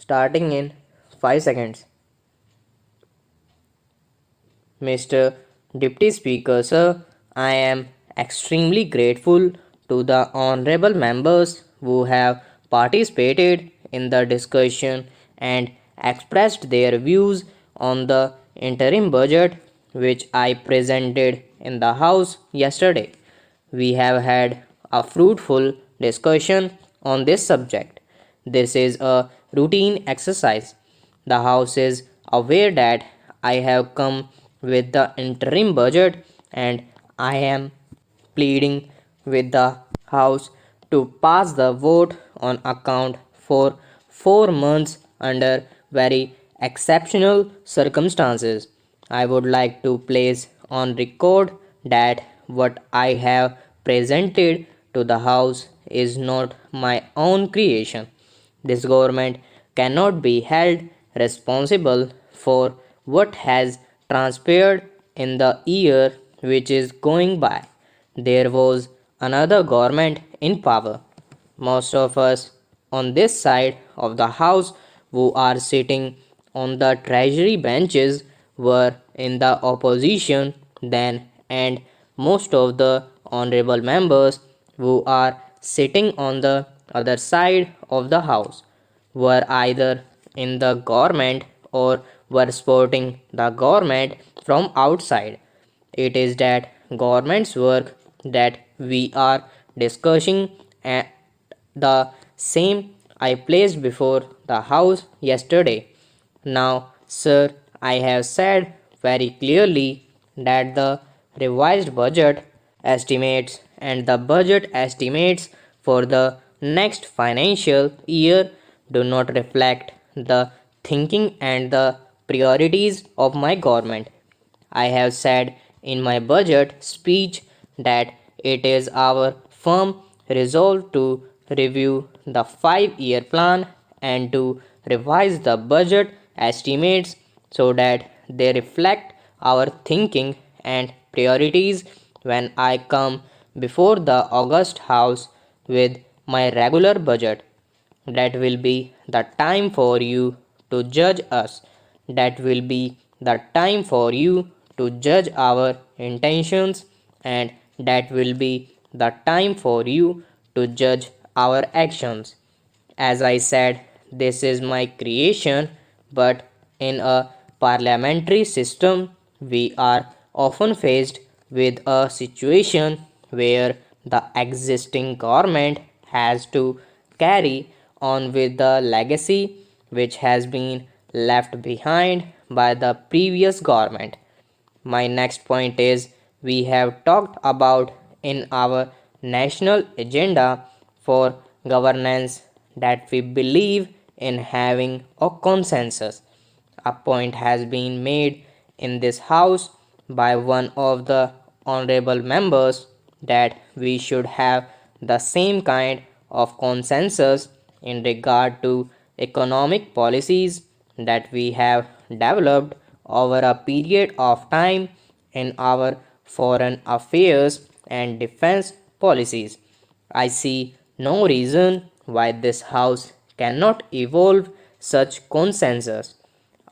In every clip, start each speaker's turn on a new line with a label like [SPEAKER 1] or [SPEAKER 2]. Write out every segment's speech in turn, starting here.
[SPEAKER 1] starting in 5 seconds. Mr. Deputy Speaker, sir, I am extremely grateful to the honorable members who have participated in the discussion and expressed their views on the interim budget which I presented in the House yesterday. We have had a fruitful discussion on this subject. This is a routine exercise. The House is aware that I have come with the interim budget and I am pleading with the House to pass the vote on account for 4 months under very exceptional circumstances. I would like to place on record that what I have presented to the House is not my own creation. This government cannot be held responsible for what has transpired in the year which is going by. There was another government in power. Most of us on this side of the house who are sitting on the treasury benches were in the opposition then, and most of the honorable members who are sitting on the other side of the house were either in the government or were supporting the government from outside. It is that government's work that we are discussing, and the same I placed before the House yesterday. Now, sir, I have said very clearly that the revised budget estimates and the budget estimates for the next financial year do not reflect the thinking and the priorities of my government. I have said in my budget speech that it is our firm resolve to review the 5-year plan and to revise the budget estimates so that they reflect our thinking and priorities when I come before the August House with my regular budget. That will be the time for you to judge us. That will be the time for you to judge our intentions, and that will be the time for you to judge our actions. As I said, this is my creation, but in a parliamentary system, we are often faced with a situation where the existing government has to carry on with the legacy which has been left behind by the previous government. My next point is we have talked about in our national agenda for governance that we believe in having a consensus. A point has been made in this house by one of the honorable members that we should have the same kind of consensus in regard to economic policies that we have developed over a period of time in our foreign affairs and defense policies. I see no reason why this House cannot evolve such consensus.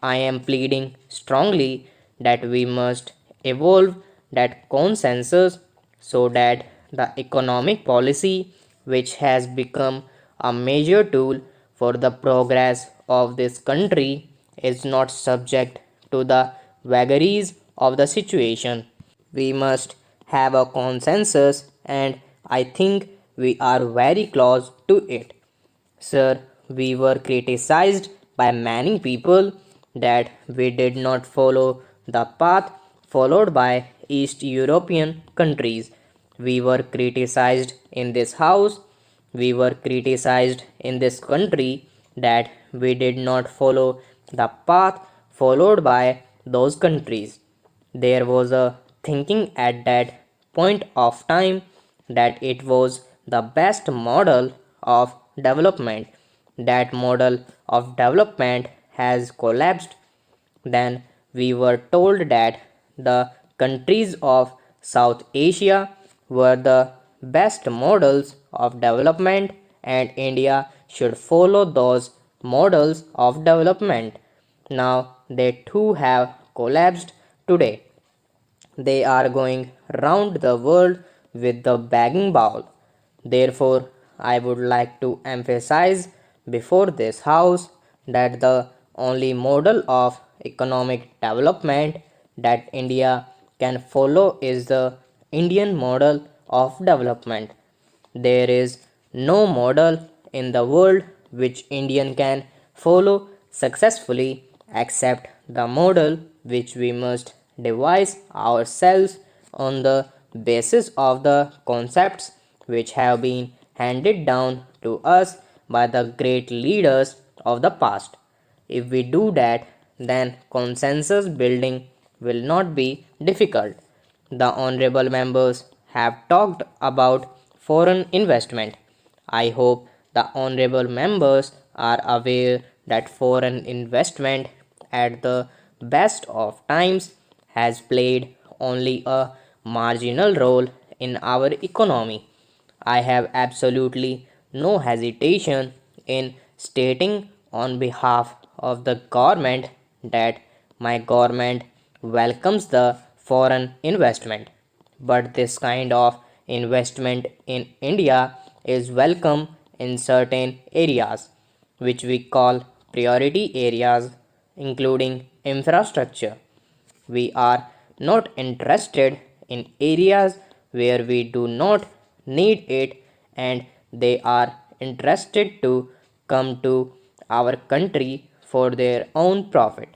[SPEAKER 1] I am pleading strongly that we must evolve that consensus so that the economic policy, which has become a major tool for the progress of this country, is not subject to the vagaries of the situation. We must have a consensus, and I think we are very close to it. Sir, we were criticized by many people that we did not follow the path followed by East European countries. We were criticized in this house, we were criticized in this country that we did not follow the path followed by those countries. There was a thinking at that point of time that it was the best model of development. That model of development has collapsed. Then we were told that the countries of South Asia were the best models of development and India should follow those models of development. Now they too have collapsed today. They are going round the world with the begging bowl. Therefore, I would like to emphasize before this house that the only model of economic development that India can follow is the Indian model of development. There is no model in the world which Indian can follow successfully except the model which we must devise ourselves on the basis of the concepts which have been handed down to us by the great leaders of the past. If we do that, then consensus building will not be difficult. The honorable members have talked about foreign investment. I hope the honorable members are aware that foreign investment at the best of times has played only a marginal role in our economy. I have absolutely no hesitation in stating on behalf of the government that my government welcomes the foreign investment. But this kind of investment in India is welcome in certain areas, which we call priority areas, including infrastructure. We are not interested in areas where we do not need it and they are interested to come to our country for their own profit.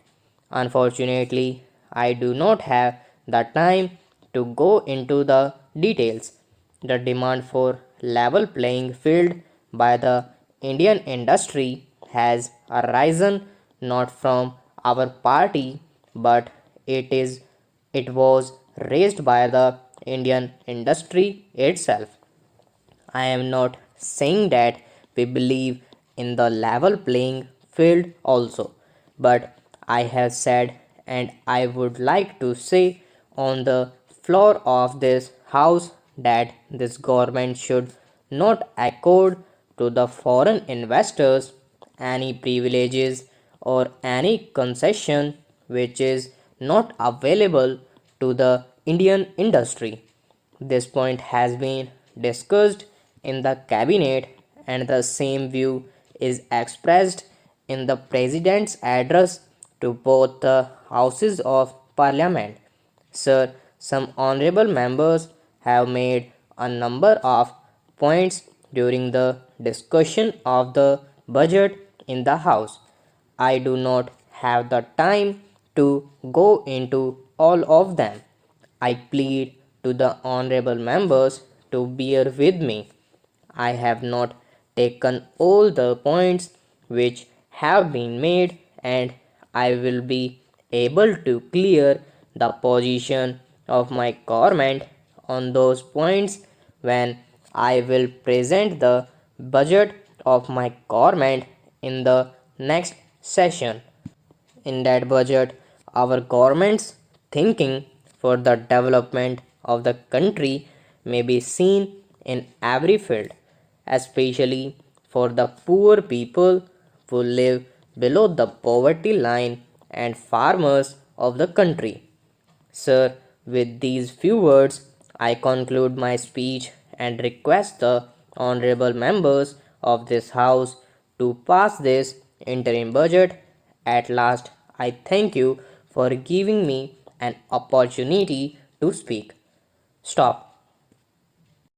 [SPEAKER 1] Unfortunately, I do not have the time to go into the details. The demand for level playing field by the Indian industry has arisen not from our party but it was raised by the Indian industry itself. I am not saying that we believe in the level playing field also, but I have said and I would like to say on the floor of this house that this government should not accord to the foreign investors any privileges or any concession which is not available to the Indian industry. This point has been discussed in the cabinet and the same view is expressed in the president's address to both the houses of parliament. Sir, some honorable members have made a number of points during the discussion of the budget in the house. I do not have the time to go into all of them. I plead to the honorable members to bear with me. I have not taken all the points which have been made and I will be able to clear the position of my government on those points when I will present the budget of my government in the next session. In that budget, our government's thinking for the development of the country may be seen in every field, especially for the poor people who live below the poverty line and farmers of the country. Sir, with these few words, I conclude my speech and request the honorable members of this House to pass this interim budget. At last, I thank you for giving me an opportunity to speak. Stop.